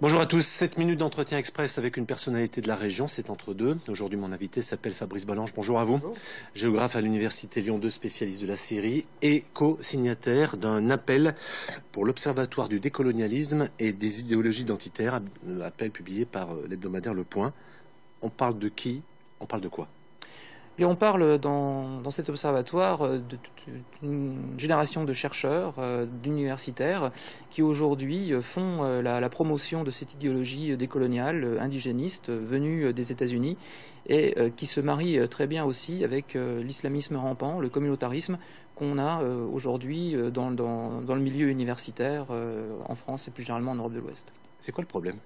Bonjour à tous, 7 minutes d'entretien express avec une personnalité de la région, c'est entre deux. Aujourd'hui, mon invité s'appelle Fabrice Balanche. Bonjour à vous. Bonjour. Géographe à l'Université Lyon 2, spécialiste de la Syrie et co-signataire d'un appel pour l'Observatoire du décolonialisme et des idéologies identitaires, appel publié par l'hebdomadaire Le Point. On parle de qui? On parle de quoi? Et on parle dans cet observatoire d'une génération de chercheurs, d'universitaires, qui aujourd'hui font la promotion de cette idéologie décoloniale, indigéniste, venue des États-Unis, et qui se marie très bien aussi avec l'islamisme rampant, le communautarisme, qu'on a aujourd'hui dans le milieu universitaire en France et plus généralement en Europe de l'Ouest. C'est quoi le problème?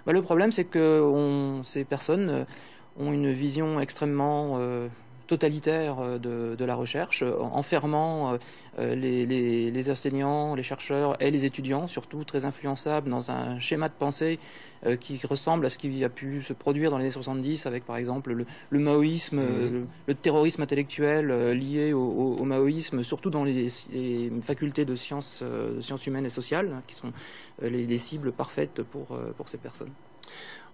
Le problème, c'est que ces personnes ont une vision extrêmement totalitaire de la recherche, enfermant les enseignants, les chercheurs et les étudiants, surtout très influençables, dans un schéma de pensée qui ressemble à ce qui a pu se produire dans les années 70 avec, par exemple, le maoïsme, le terrorisme intellectuel lié au maoïsme, surtout dans les facultés de sciences humaines et sociales, qui sont les cibles parfaites pour ces personnes.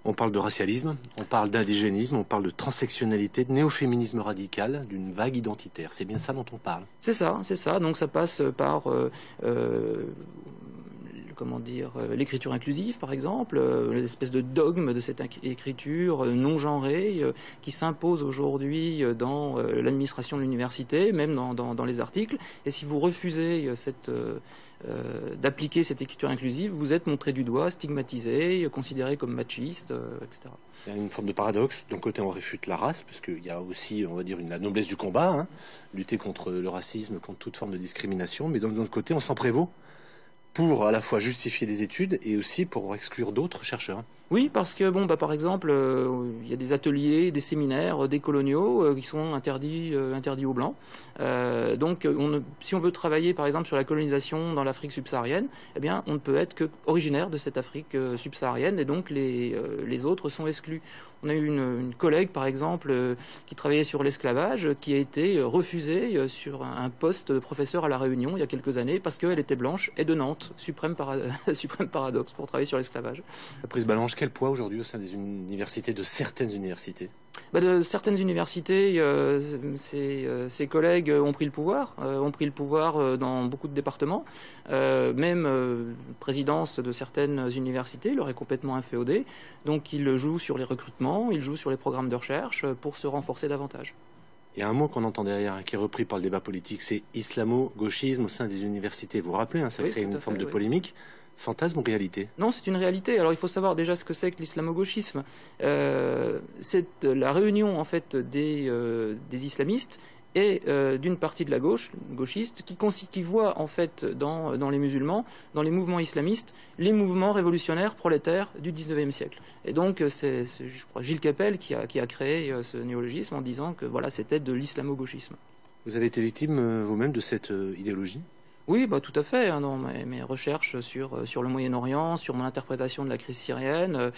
On parle de racialisme, on parle d'indigénisme, on parle de transsectionnalité, de néo-féminisme radical, d'une vague identitaire. C'est bien ça dont on parle. C'est ça, c'est ça. Donc ça passe par l'écriture inclusive, par exemple, l'espèce de dogme de cette écriture non genrée qui s'impose aujourd'hui dans l'administration de l'université, même dans les articles. Et si vous refusez d'appliquer cette écriture inclusive, vous êtes montré du doigt, stigmatisé, considéré comme machiste, etc. Il y a une forme de paradoxe. D'un côté, on réfute la race, parce qu'il y a aussi, on va dire, la noblesse du combat, hein, lutter contre le racisme, contre toute forme de discrimination, mais d'un autre côté, on s'en prévaut pour à la fois justifier des études et aussi pour exclure d'autres chercheurs. Oui, parce que, par exemple, il y a des ateliers, des séminaires décoloniaux qui sont interdits aux Blancs. Donc, si on veut travailler, par exemple, sur la colonisation dans l'Afrique subsaharienne, eh bien, on ne peut être que originaire de cette Afrique subsaharienne, et donc les autres sont exclus. On a eu une collègue, par exemple, qui travaillait sur l'esclavage, qui a été refusée sur un poste de professeur à La Réunion il y a quelques années, parce qu'elle était blanche et de Nantes. Suprême paradoxe pour travailler sur l'esclavage. Fabrice Balanche, quel poids aujourd'hui au sein des universités, de certaines universités? De certaines universités, ces collègues ont pris le pouvoir dans beaucoup de départements. Même présidence de certaines universités leur est complètement inféodée. Donc ils jouent sur les recrutements, ils jouent sur les programmes de recherche pour se renforcer davantage. Il y a un mot qu'on entend derrière, qui est repris par le débat politique, c'est islamo-gauchisme au sein des universités. Vous vous rappelez, ça crée une forme de polémique. Fantasme ou réalité? Non, c'est une réalité. Alors il faut savoir déjà ce que c'est que l'islamo-gauchisme. C'est la réunion en fait des islamistes et d'une partie de la gauche, gauchiste, qui voit en fait dans les musulmans, dans les mouvements islamistes, les mouvements révolutionnaires prolétaires du 19e siècle. Et donc c'est je crois, Gilles Kepel qui a créé ce néologisme en disant que voilà, c'était de l'islamo-gauchisme. Vous avez été victime vous-même de cette idéologie? Oui, tout à fait. Dans mes recherches sur le Moyen-Orient, sur mon interprétation de la crise syrienne,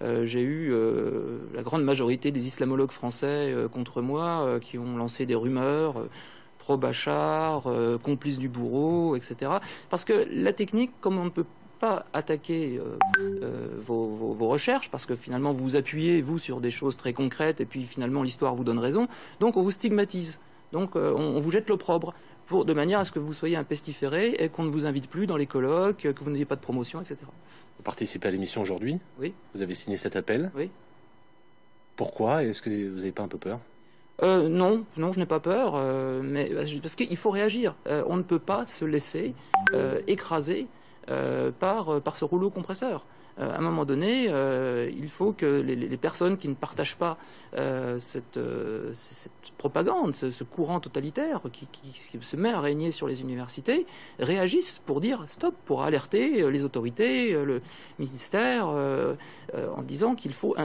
j'ai eu la grande majorité des islamologues français contre moi, qui ont lancé des rumeurs pro-Bachar, complices du bourreau, etc. Parce que la technique, comme on ne peut pas attaquer vos recherches, parce que finalement vous vous appuyez, vous, sur des choses très concrètes, et puis finalement l'histoire vous donne raison, donc on vous stigmatise. Donc on vous jette l'opprobre, de manière à ce que vous soyez un pestiféré et qu'on ne vous invite plus dans les colloques, que vous n'ayez pas de promotion, etc. Vous participez à l'émission aujourd'hui? Oui. Vous avez signé cet appel? Oui. Pourquoi? Est-ce que vous n'avez pas un peu peur? Non, je n'ai pas peur, mais parce qu'il faut réagir. On ne peut pas se laisser écraser par ce rouleau compresseur. À un moment donné, il faut que les personnes qui ne partagent pas cette propagande, ce courant totalitaire qui se met à régner sur les universités, réagissent pour dire stop, pour alerter les autorités, le ministère, en disant qu'il faut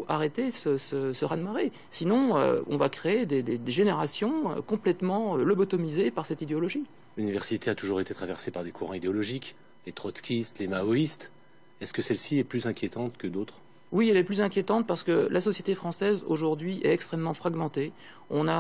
arrêter ce raz-de-marée. Sinon, on va créer des générations complètement lobotomisées par cette idéologie. L'université a toujours été traversée par des courants idéologiques, les trotskistes, les maoïstes. Est-ce que celle-ci est plus inquiétante que d'autres? Oui, elle est plus inquiétante parce que la société française aujourd'hui est extrêmement fragmentée. On a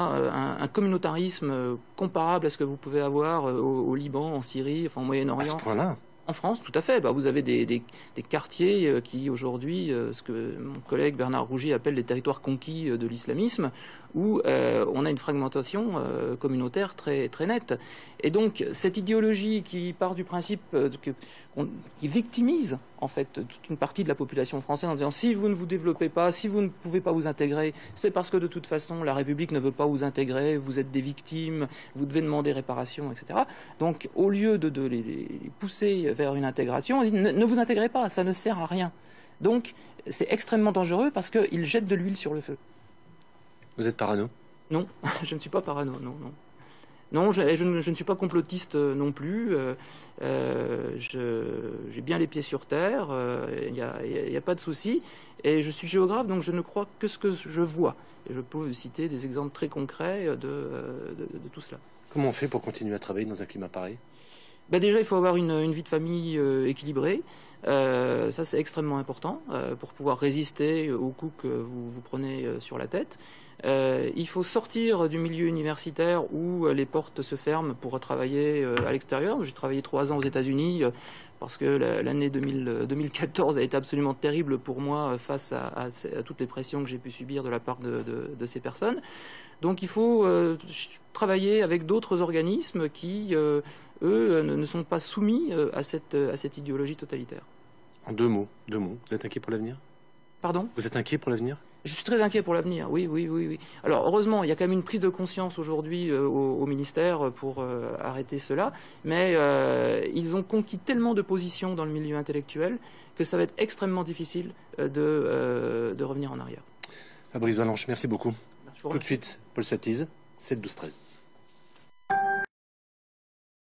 un communautarisme comparable à ce que vous pouvez avoir au Liban, en Syrie, enfin, au Moyen-Orient. À ce point-là? En France, tout à fait. Vous avez des quartiers qui, aujourd'hui, ce que mon collègue Bernard Rougy appelle les territoires conquis de l'islamisme, où on a une fragmentation communautaire très, très nette. Et donc, cette idéologie qui part du principe qui victimise, en fait, toute une partie de la population française en disant si vous ne vous développez pas, si vous ne pouvez pas vous intégrer, c'est parce que de toute façon, la République ne veut pas vous intégrer, vous êtes des victimes, vous devez demander réparation, etc. Donc, au lieu de les pousser vers une intégration, on dit ne vous intégrez pas, ça ne sert à rien. Donc, c'est extrêmement dangereux parce qu'il jette de l'huile sur le feu. Vous êtes parano? Non, je ne suis pas parano, non. Non, je ne suis pas complotiste non plus. J'ai bien les pieds sur terre, il n'y a pas de souci. Et je suis géographe, donc je ne crois que ce que je vois. Et je peux vous citer des exemples très concrets de tout cela. Comment on fait pour continuer à travailler dans un climat pareil? Déjà, il faut avoir une vie de famille équilibrée. Ça, c'est extrêmement important pour pouvoir résister aux coups que vous prenez sur la tête. Il faut sortir du milieu universitaire où les portes se ferment pour travailler à l'extérieur. J'ai travaillé 3 ans aux États-Unis parce que l'année 2014 a été absolument terrible pour moi face à toutes les pressions que j'ai pu subir de la part de ces personnes. Donc il faut travailler avec d'autres organismes qui, eux, ne sont pas soumis à cette idéologie totalitaire. En deux mots, vous êtes inquiet pour l'avenir? Pardon? Vous êtes inquiet pour l'avenir? Je suis très inquiet pour l'avenir, oui. Alors heureusement, il y a quand même une prise de conscience aujourd'hui au ministère pour arrêter cela, mais ils ont conquis tellement de positions dans le milieu intellectuel que ça va être extrêmement difficile de revenir en arrière. Fabrice Balanche, merci beaucoup. Tout de suite, Paul Satiz, 7-12-13.